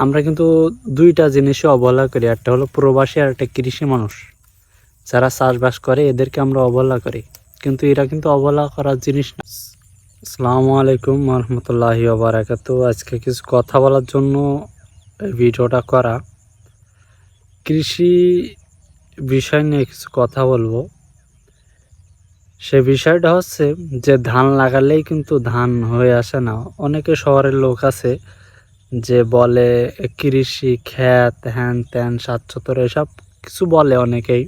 আমরা কিন্তু দুইটা জিনিসে অবহেলা করি, একটা হলো প্রবাসী আর একটা কৃষি মানুষ যারা চাষবাস করে, এদেরকে আমরা অবহেলা করি, কিন্তু এরা কিন্তু অবহেলা করার জিনিস না। আসসালামু আলাইকুম রহমতুল্লাহি ওয়া বারাকাতুহু। আজকে কিছু কথা বলার জন্য এই ভিডিওটা করা। কৃষি বিষয় নিয়ে কিছু কথা বলবো। সে বিষয়টা হচ্ছে যে ধান লাগালেই কিন্তু ধান হয়ে আসে না। অনেকে শহরের লোক আছে যে বলে কৃষি খ্যাত হ্যান ত্যান ৭৭ এসব কিছু বলে অনেকেই।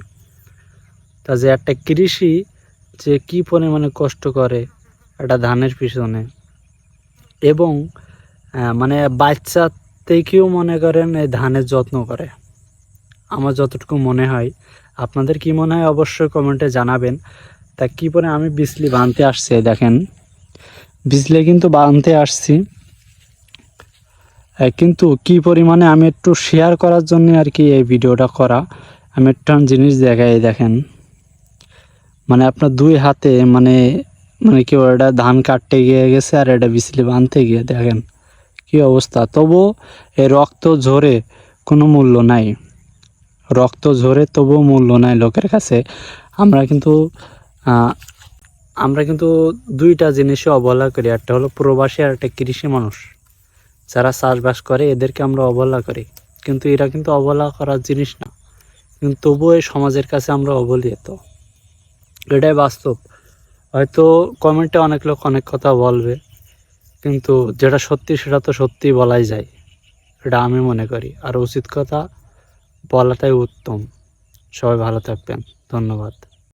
তা যে একটা কৃষি যে কি পরিমাণে কষ্ট করে একটা ধানের পিছনে, এবং মানে বাচ্চা থেকেও মনে করেন এই ধানের যত্ন করে, আমার যতটুকু মনে হয়। আপনাদের কি মনে হয় অবশ্যই কমেন্টে জানাবেন। তা কি পরে আমি বিজলি বানতে আসছি, দেখেন বিজলি কিন্তু বানতে আসছি, কিন্তু কি পরিমাণে আমি একটু শেয়ার করার জন্য আর কি এই ভিডিওটা করা। আমি একটা জিনিস দেখাই, দেখেন মানে আপনার দুই হাতে মানে মানে কেউ এটা ধান কাটতে গিয়ে গেছে আর এটা বিজলি বানতে গিয়ে দেখেন কি অবস্থা। তবুও এই রক্ত ঝরে কোনো মূল্য নাই, রক্ত ঝরে তবুও মূল্য নাই লোকের কাছে। আমরা কিন্তু আমরা কিন্তু দুইটা জিনিসে অবহেলা করি, একটা হলো প্রবাসী আর একটা কৃষি মানুষ যারা চাষবাস করে, এদেরকে আমরা অবহেলা করি, কিন্তু এরা কিন্তু অবহেলা করার জিনিস না, কিন্তু তবুও এই সমাজের কাছে আমরা অবহেলিত। এটাই বাস্তব। হয়তো কমেন্টে অনেক লোক অনেক কথা বলবে, কিন্তু যেটা সত্যি সেটা তো সত্যি বলাই যায়, এটা আমি মনে করি। আর উচিত কথা বলাটাই উত্তম। সবাই ভালো থাকবেন, ধন্যবাদ।